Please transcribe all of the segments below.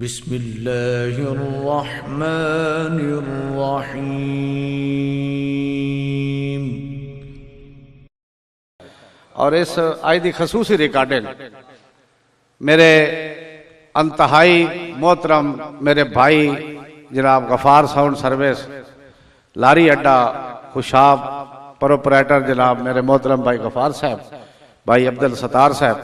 बिस्मिल्लाहिर्रहमानिर्रहीम। और इस आज की खसूसी रिकॉर्डिंग मेरे अंतहाई मोहतरम मेरे भाई जनाब गफार साउंड सर्विस लारी अड्डा खुशाब प्रोपरेटर जनाब मेरे मोहतरम भाई गफार साहब, भाई अब्दुल सत्तार साहब।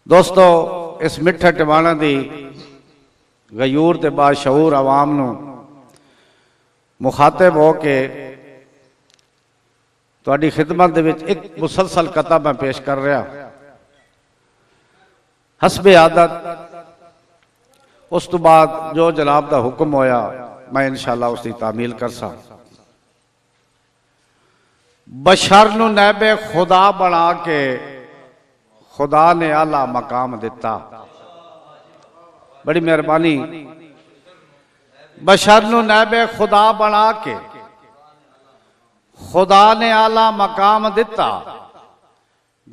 दोस्तों, इस मिठे टिवाणा दी गयूर ते बाशऊर आवाम नू मुखातिब हो के तुहाडी खिदमत दे विच एक मुसलसल कता मैं पेश कर रहा। हसबे आदत उस तो बाद जो जनाब दा हुक्म होया मैं इंशाअल्लाह उसकी तामील कर सा। बशर नू नैबे खुदा बना के खुदा ने आला मकाम दिता। बड़ी मेहरबानी। बशर नू नैबे खुदा बना के खुदा ने आला मकाम दिता।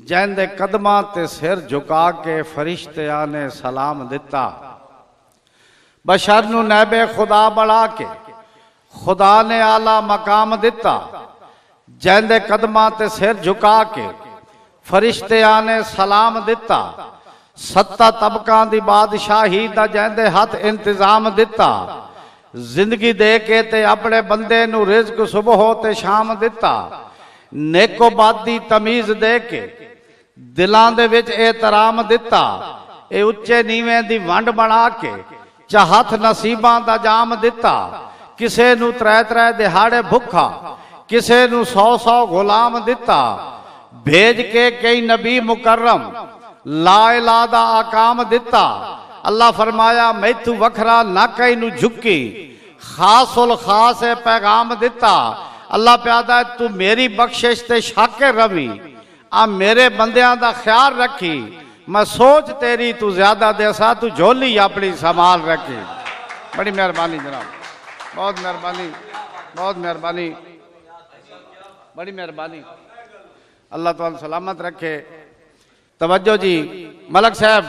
जैंदे कदमां ते सिर झुका के फरिश्तियां ने सलाम दिता। बशर नू नैबे खुदा बना के खुदा ने आला मकाम दिता। जैंदे कदमां ते सिर झुका के फरिश्तियां ने सलाम दिता। सत्ता तबकां दी बादशाही दा जैंदे हथ इंतजाम दिता। जिंदगी दे के ते अपने बंदे नू रिज़्क सुबह ते शाम दिता। नेको बादी तमीज दे के दिलां दे विच एहतराम दिता। ए उच्चे नीवें दी वंड बना के चाहत नसीबां दा जाम दिता। किसे नू त्रै त्रै दिहाड़े भुखा किसे नू 100 गुलाम दिता। भेज के कई नबी मुकर्रम ला इलाहा दा आकाम दिता। अल्लाह फरमाया मैथू वखरा ना कई नू झुकी खासुल खास पैगाम दिता। अल्लाह प्यादा तू मेरी बख्शिश ते शाकिर रवी आ मेरे बंदियां दा ख्याल रखी। मैं सोच तेरी तू ज्यादा देसा तू झोली अपनी संभाल रखी। बड़ी मेहरबानी जनाब, बहुत मेहरबानी, बहुत मेहरबानी, बड़ी मेहरबानी। अल्लाह ताला सलामत रखे। तवज्जो जी मलक साहब,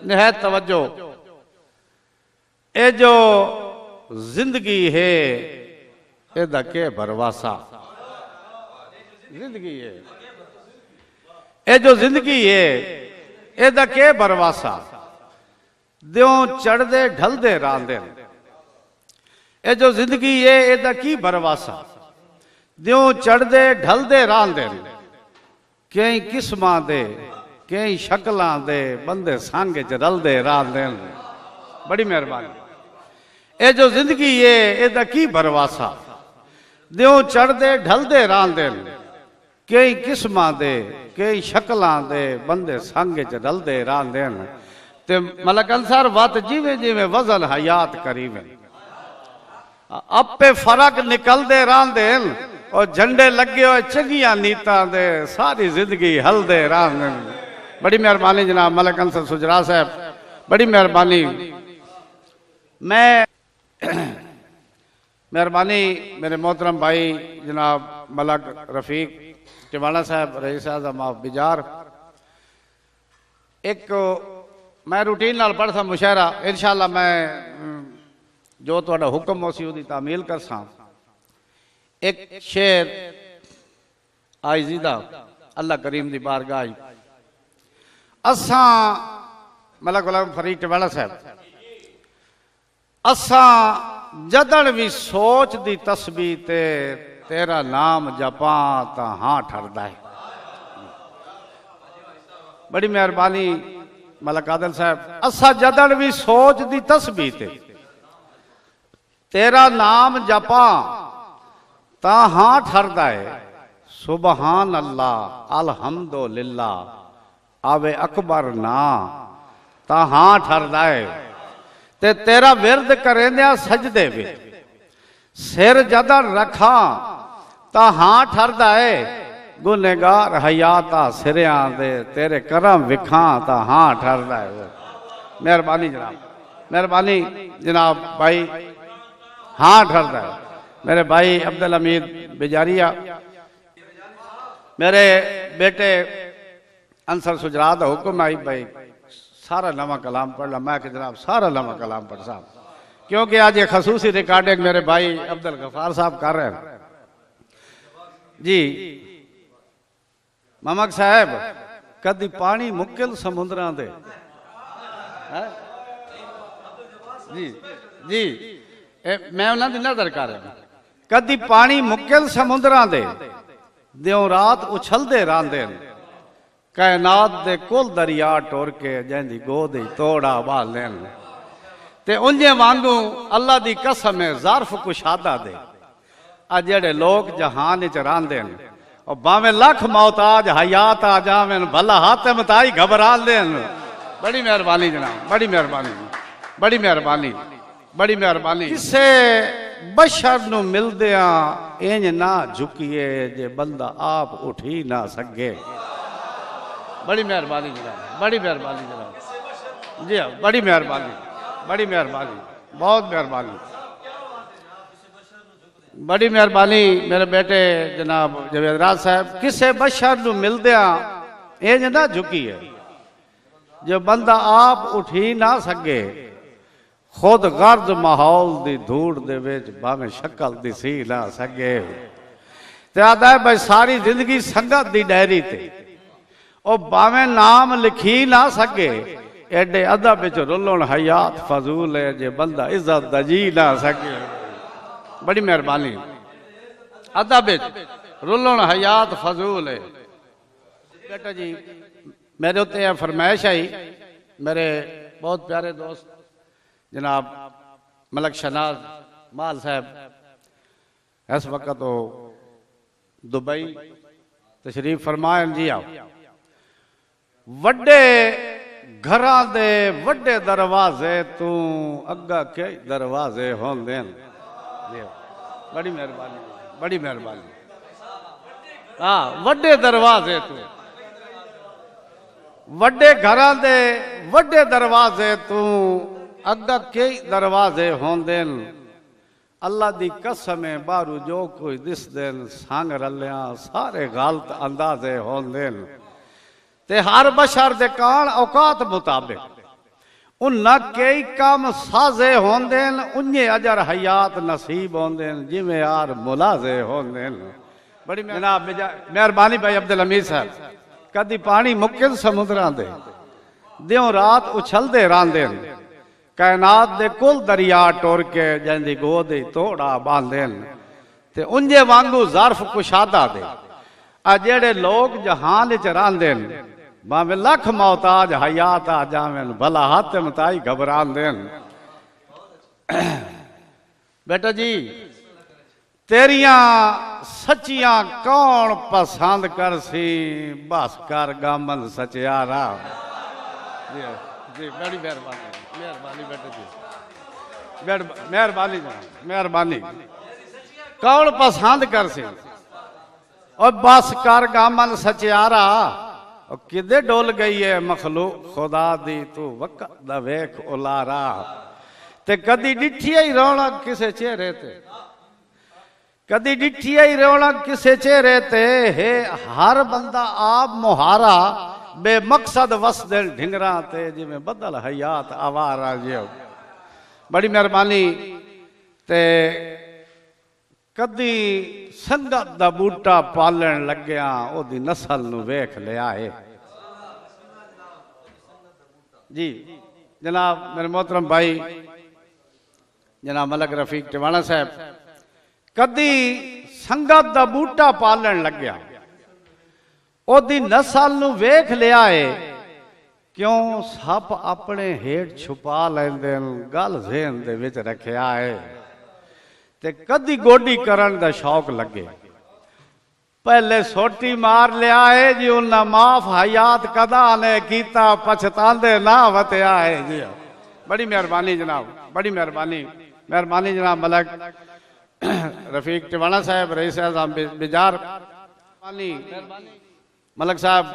निहायत तवज्जो। ए जो जिंदगी है एदा के भरवासा जिंदगी है। ए जो जिंदगी है एदा के भरवासा द्यों चढ़दे ढलदे रांदे। ए जो जिंदगी है एदा की भरवासा द्यों चढ़दे ढलदे रांदे। कई किस्मां दे कई शक्लां दे बंदे संग च रलदे रांदे। बड़ी मेहरबानी। ए जो जिंदगी है एदा की भरवासा द्यों चढ़दे ढलदे रांदे। कई किस्मां दे कई शक्लां दे बंदे संग च रलदे रांदे। ते मलक अंसार वत जिवें जिवें वजन हयात करीवे आपे फर्क निकलदे रांदे। और झंडे लगे हुए चंगिया नीतां दे सारी जिंदगी हलदे रांदे। बड़ी मेहरबानी जनाब मलक अंसर सुजरा साहब, बड़ी मेहरबानी। मैं मेहरबानी मेरे मोहतरम भाई जनाब मलक रफीक टिवाणा साहब रईस आज़म ऑफ बिजार। एक मैं रूटीन नाल पढ़ सा मुशायरा इंशाअल्लाह मैं जो तुहाडा हुक्म हो सी उहदी तामील कर सा। एक शेर आइजीदा अल्लाह करीम दी बारगाह असां मलक गुलाम फरीद टिवाणा साहब असां जदड़ भी सोच दी तस्बीह ते तेरा नाम जपा ता हाँ ठरदा है। बड़ी मेहरबानी मलक आदल साहब। असां जदड़ भी सोच दी तस्बीह ते तेरा नाम जपा ता हाँ ठरदा है। सुबहान अल्लाह अल्हम्दुलिल्लाह आवे अकबर ना ता हाँ ठरदा है। ते तेरा विरद करेंदिया सजदे वे सिर जदड़ रखा ता हाँ ठरदा है। गुनेगार हयाता सिरियां दे तेरे करम विखा ता हाँ ठरदा है। मेहरबानी जनाब, मेहरबानी जनाब भाई, हाँ ठरदा है। मेरे भाई अब्दुल हमीद बिजारिया, मेरे बेटे अंसर सुजरा दा हुक्म आई भाई सारा लम्हा कलाम पढ़ ला। मैं कि जनाब सारा लम्हा कलाम पढ़ साहब, क्योंकि आज ये खसूसी रिकॉर्डिंग मेरे भाई अब्दुल गफार साहब कर रहे हैं जी। ममक साहब कदी पानी मुकिल समुद्रां दे जी जी मैं उन्हों की नजर कर रहा। कदी पानी मुकिल समुद्रां दे दियों रात उछलते रहंदे ने, कायनात दे कुल दरिया टुर के जैंदी गोद तोड़ा बालेन, ते उंजे वांगू अल्लाह दी कसम है ज़र्फ कुशादा दे। आ जेड़े लोग जहान च रहिंदे ने और भावें लख मौताज हयात आ जावें भला हाथ मताई घबरा लेन। बड़ी मेहरबानी जनाब, बड़ी मेहरबानी, बड़ी मेहरबानी, बड़ी मेहरबानी। किसे बशर नू मिलदियां इंज ना झुकिए जे बंदा आप उठ ही ना सके। बड़ी मेहरबानी जनाब, बड़ी मेहरबानी जनाब, जी हाँ बड़ी मेहरबानी, बड़ी मेहरबानी, बहुत मेहरबानी, बड़ी मेहरबानी मेरे बेटे जनाब जवेद राज साहब। किसे बशर नू मिलदियां इंज ना झुकिए जो बंदा आप उठ ही ना सके। खुद गर्द माहौल दी धूड़ दे विच भावें शक्ल दिसी ना सके। ते आदा है भाई सारी जिंदगी संगत दी डायरी ते और भावें नाम लिखी ना सके। एडे अदा बिच रुलन हयात फजूल है जे बंदा इज्जत दजी ना सके। बड़ी मेहरबानी, अदा बिच रुलन हयात फजूल है। बेटा जी मेरे उत्ते फरमाइश आई, मेरे बहुत प्यारे दोस्त जनाब मलक शनाज माल साहब इस वक्त तो दुबई तशरीफ फरमाए जी। आओ वड्डे घरां दे वड्डे दरवाजे तू अग्गा के दरवाजे होंदे न। बड़ी मेहरबानी, बड़ी मेहरबानी। हाँ वड्डे दरवाजे तू, वड्डे घरां दे वड्डे दरवाजे तू अग्गा के दरवाजे होंदे न। अल्लाह दी कसम है बारू जो कोई दिसदे न संग रलिया सारे गलत अंदाजे होंदे न। ते हर बशर दे कान औकात मुताबिक उन्ना कई काम साजे होंदे न, उन्ने अजर हयात नसीब होंदे न जिवें यार मुलाजे होंदे न। बड़ी जनाब मेहरबानी भाई अब्दुल हमीद साहब। कदी पानी मुकिल समुद्रां दे दियों रात उछलते रहंदे न, कायनात दे कुल दरिया टुर के जैंदी गोद तोड़ा बांधे न, ते उंजे वांगू ज़र्फ कुशादा दे। आ जेड़े लोग जहान च रहिंदे न भावें लख मौताज हयात आ जावें भला हाथ मताई घबरांदे न। बेटा जी तेरियां सच्चियां कौन पसंद कर सी, बस कर गामन सचियारा। जी जी बड़ी मेहरबानी, मेहरबानी बेटा जी, मेहरबानी मेहरबानी। कौन पसंद कर सी और बस कर गामन सचियारा। और किदे डोल गई है मखलूक खुदा दी तू वक़्त दा वेख उलारा। ते कदी डिठी ही रौनक किसे चेहरे ते, कदी डिठी ही रौनक किसे चेहरे ते है हर बंदा आप मुहारा बेमकसद वसदे ढिंगरा ते जिवें बदल हयात आवारा जियो। बड़ी मेहरबानी। ते कदी संगत दा बूटा पालन लग्या ओदी नस्ल नू वेख लिया है जी। जनाब मेरे मोहतरम भाई जनाब मलक रफीक टिवाणा साहब कदी संगत दा बूटा पालन लग्या ओदी नस्ल नू वेख लिया है। क्यों सप अपने हेठ छुपा लेंदे गल ज़हन दे विच रखिया है। ते कदी गोडी करन दा शौक लगे पहले सोटी मार लिया है जी उन्ना माफ हयात कदा ने कीता पछतांदे ना वत्या है जी। बड़ी मेहरबानी जनाब, बड़ी मेहरबानी, मेहरबानी जनाब मलक रफीक टिवाणा साहब रईस आज़म बिजार। मलक साहब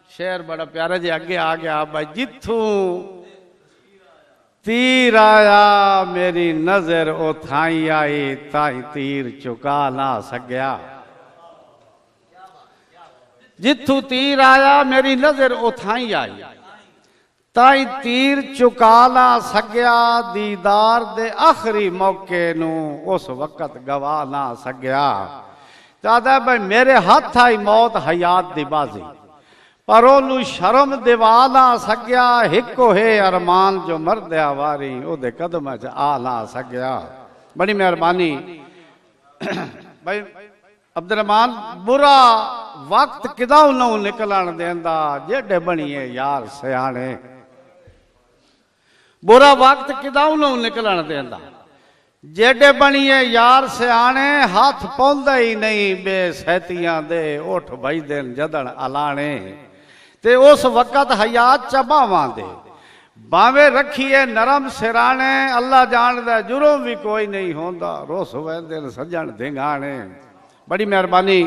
शेर बड़ा प्यारा जी अगे आ गया भाई। जिथू तीर आया मेरी नजर ओ थाई आई ताई तीर चुका ना सकिया। जिथू तीर आया मेरी नजर ओ थाई आई ताई तीर चुका ना सकिया दीदार दे आखिरी मौके नू उस वक्त गवा ना सकिया। चाहता भाई मेरे हाथ आई मौत हयात दी बाजी पर ओनू शर्म दिवा ना सकिया। हिको है अरमान जो मरदया वारी ओदे कदम च आ ना सकिया। बड़ी मेहरबानी भाई अब्दुर्रहमान बुरा वक्त किदां नू निकलन देंदा जेडे बणीए यार सियाणे। बुरा वक्त किदां नू निकलन देंदा जेडे बणीए यार सियाणे। हाथ पौंदा ही नहीं बेसैतियां दे उठ बई दिन जदन अलाणे। ते उस वक्त हयात चबावां दे बावे रखिए नरम सिराने। अल्लाह जानदा जुर्म भी कोई नहीं होंदा रोस वेंदे सजण धिंगाणे। बड़ी मेहरबानी